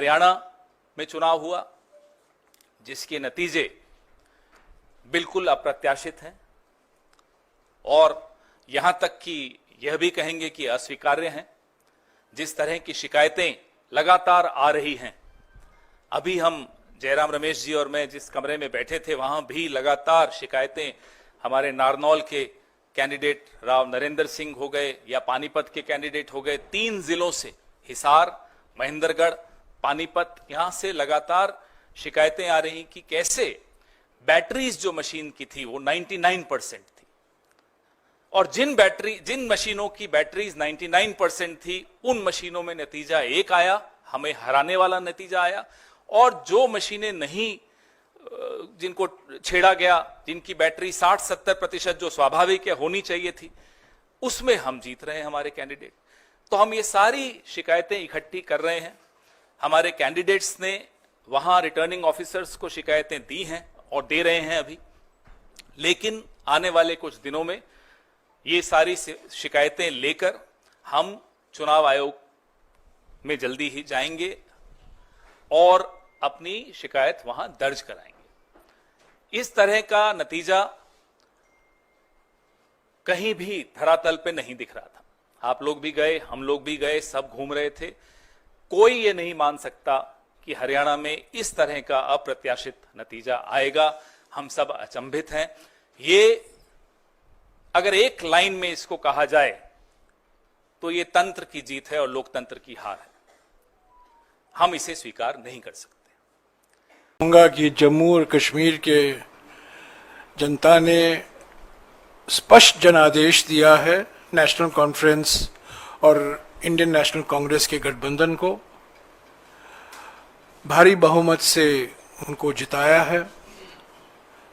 हरियाणा में चुनाव हुआ जिसके नतीजे बिल्कुल अप्रत्याशित हैं और यहां तक कि यह भी कहेंगे कि अस्वीकार्य हैं। जिस तरह की शिकायतें लगातार आ रही हैं, अभी हम जयराम रमेश जी और मैं जिस कमरे में बैठे थे वहां भी लगातार शिकायतें हमारे नारनौल के कैंडिडेट राव नरेंद्र सिंह हो गए या पानीपत के कैंडिडेट हो गए, 3 जिलों से हिसार, महेंद्रगढ़, पानीपत, यहां से लगातार शिकायतें आ रही कि कैसे बैटरीज जो मशीन की थी वो 99% थी और जिन मशीनों की बैटरीज 99% थी उन मशीनों में नतीजा एक आया, हमें हराने वाला नतीजा आया, और जो मशीनें नहीं, जिनको छेड़ा गया, जिनकी बैटरी 60-70% जो स्वाभाविक है होनी चाहिए थी, उसमें हम जीत रहे हैं हमारे कैंडिडेट। तो हम ये सारी शिकायतें इकट्ठी कर रहे हैं। हमारे कैंडिडेट्स ने वहां रिटर्निंग ऑफिसर्स को शिकायतें दी हैं और दे रहे हैं अभी, लेकिन आने वाले कुछ दिनों में ये सारी शिकायतें लेकर हम चुनाव आयोग में जल्दी ही जाएंगे और अपनी शिकायत वहां दर्ज कराएंगे। इस तरह का नतीजा कहीं भी धरातल पे नहीं दिख रहा था। आप लोग भी गए, हम लोग भी गए, सब घूम रहे थे। कोई ये नहीं मान सकता कि हरियाणा में इस तरह का अप्रत्याशित नतीजा आएगा। हम सब अचंभित हैं। ये अगर एक लाइन में इसको कहा जाए तो ये तंत्र की जीत है और लोकतंत्र की हार है। हम इसे स्वीकार नहीं कर सकते। कहूंगा कि जम्मू और कश्मीर के जनता ने स्पष्ट जनादेश दिया है नेशनल कॉन्फ्रेंस और इंडियन नेशनल कांग्रेस के गठबंधन को। भारी बहुमत से उनको जिताया है।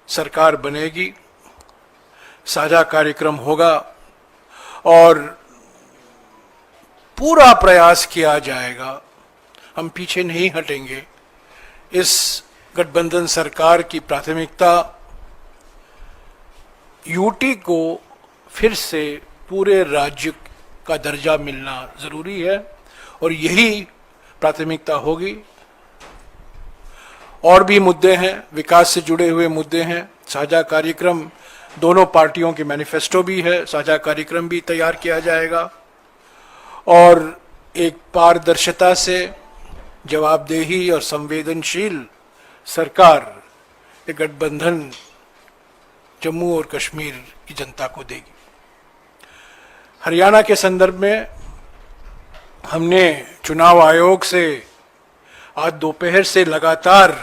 सरकार बनेगी, साझा कार्यक्रम होगा और पूरा प्रयास किया जाएगा। हम पीछे नहीं हटेंगे। इस गठबंधन सरकार की प्राथमिकता यूटी को फिर से पूरे राज्य का दर्जा मिलना जरूरी है और यही प्राथमिकता होगी। और भी मुद्दे हैं, विकास से जुड़े हुए मुद्दे हैं। साझा कार्यक्रम, दोनों पार्टियों के मैनिफेस्टो भी है, साझा कार्यक्रम भी तैयार किया जाएगा और एक पारदर्शिता से जवाबदेही और संवेदनशील सरकार एक गठबंधन जम्मू और कश्मीर की जनता को देगी। हरियाणा के संदर्भ में हमने चुनाव आयोग से आज दोपहर से लगातार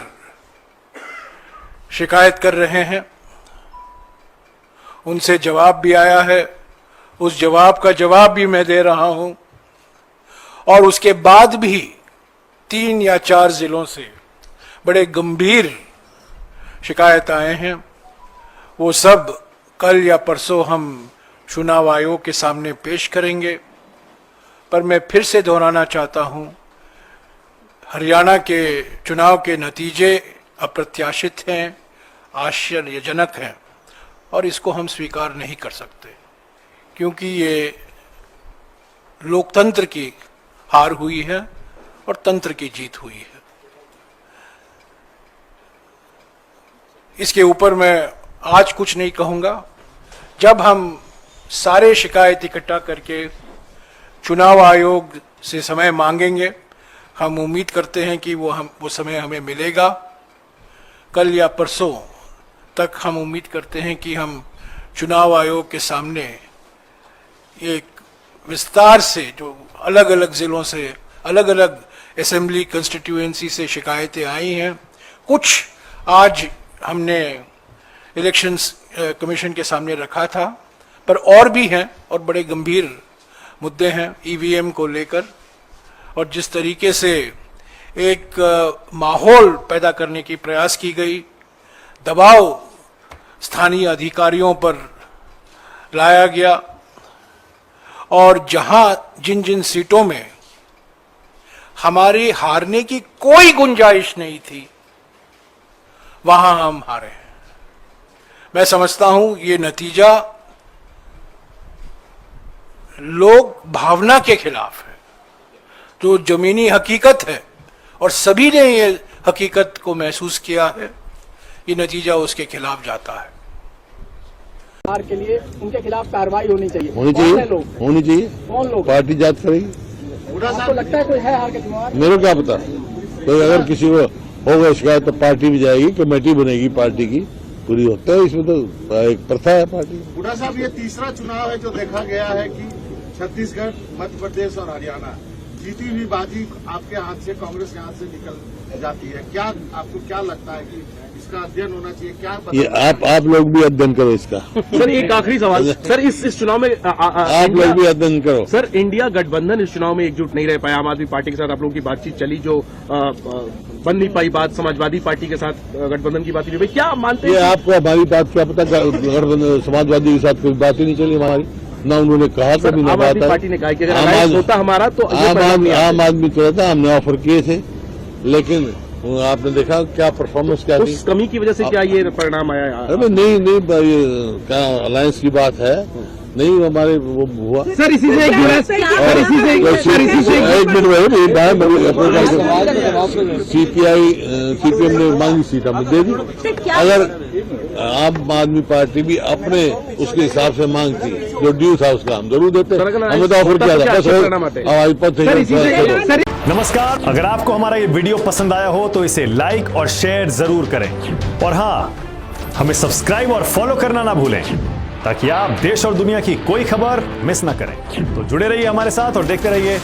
शिकायत कर रहे हैं। उनसे जवाब भी आया है, उस जवाब का जवाब भी मैं दे रहा हूं और उसके बाद भी 3 या 4 जिलों से बड़े गंभीर शिकायत आए हैं। वो सब कल या परसों हम चुनाव आयोग के सामने पेश करेंगे। पर मैं फिर से दोहराना चाहता हूं, हरियाणा के चुनाव के नतीजे अप्रत्याशित हैं, आश्चर्यजनक हैं और इसको हम स्वीकार नहीं कर सकते, क्योंकि ये लोकतंत्र की हार हुई है और तंत्र की जीत हुई है। इसके ऊपर मैं आज कुछ नहीं कहूंगा। जब हम सारे शिकायत इकट्ठा करके चुनाव आयोग से समय मांगेंगे, हम उम्मीद करते हैं कि वो समय हमें मिलेगा। कल या परसों तक हम उम्मीद करते हैं कि हम चुनाव आयोग के सामने एक विस्तार से, जो अलग अलग जिलों से, अलग अलग असेंबली कंस्टिट्यूएंसी से शिकायतें आई हैं, कुछ आज हमने इलेक्शंस कमीशन के सामने रखा था, पर और भी हैं और बड़े गंभीर मुद्दे हैं ईवीएम को लेकर। और जिस तरीके से एक माहौल पैदा करने की प्रयास की गई, दबाव स्थानीय अधिकारियों पर लाया गया और जहां जिन जिन सीटों में हमारी हारने की कोई गुंजाइश नहीं थी, वहां हम हारे हैं। मैं समझता हूं ये नतीजा लोक भावना के खिलाफ है। जो जमीनी हकीकत है और सभी ने ये हकीकत को महसूस किया है, ये नतीजा उसके खिलाफ जाता है। के लिए उनके खिलाफ कार्रवाई होनी चाहिए। होनी कौन है चाहिए, लोग? होनी चाहिए। कौन लोग? पार्टी जांच करेगी। आपको लगता है कोई है हार के जिम्मेवार? मेरे को क्या पता, तो अगर किसी को होगा शिकायत तो पार्टी भी जाएगी, कमेटी बनेगी पार्टी की, पूरी होता है। इसमें तो एक प्रथा है पार्टी। हुड्डा साहब, ये तीसरा चुनाव है जो देखा गया है कि छत्तीसगढ़, मध्य प्रदेश और हरियाणा जीती हुई बाजी आपके हाथ से, कांग्रेस के हाथ से निकल जाती है। क्या आपको क्या लगता है कि इसका अध्ययन होना चाहिए? क्या ये आप लोग भी अध्ययन करो इसका। सर एक आखिरी सवाल सर, इस चुनाव में आप लोग भी अध्ययन करो। सर, इंडिया गठबंधन इस चुनाव में एकजुट नहीं रह पाया। आम आदमी पार्टी के साथ आप लोगों की बातचीत चली, जो बन नहीं पाई बात, समाजवादी पार्टी के साथ गठबंधन की बात नहीं हुई। क्या आप मानते ये हैं? आपको हमारी बात क्या पता, गठबंधन समाजवादी के साथ कोई बात ही नहीं चली हमारी, ना उन्होंने कहा कभी ना आम बात आदमी है। पार्टी ने कहा कि अगर अलायंस होता हमारा तो ये परिणाम नहीं आता। आम आदमी तो रहता, हमने ऑफर किए थे, लेकिन आपने देखा क्या परफॉर्मेंस क्या थी। उस कमी की वजह से क्या ये परिणाम आया? अरे नहीं, क्या अलायंस की बात है, नहीं हमारे वो हुआ। सर इसी से एक सीपीएम ने मांगी सीट हमने दे दी। अगर आम आदमी पार्टी भी अपने उसके हिसाब से मांगती, जो ड्यू था उसका हम जरूर देते। हमें तो ऑफर किया था, बस हमारी पद। नमस्कार, अगर आपको हमारा ये वीडियो पसंद आया हो तो इसे लाइक और शेयर जरूर करें, और हाँ, हमें सब्सक्राइब और फॉलो करना ना भूलें, ताकि आप देश और दुनिया की कोई खबर मिस ना करें। तो जुड़े रहिए हमारे साथ और देखते रहिए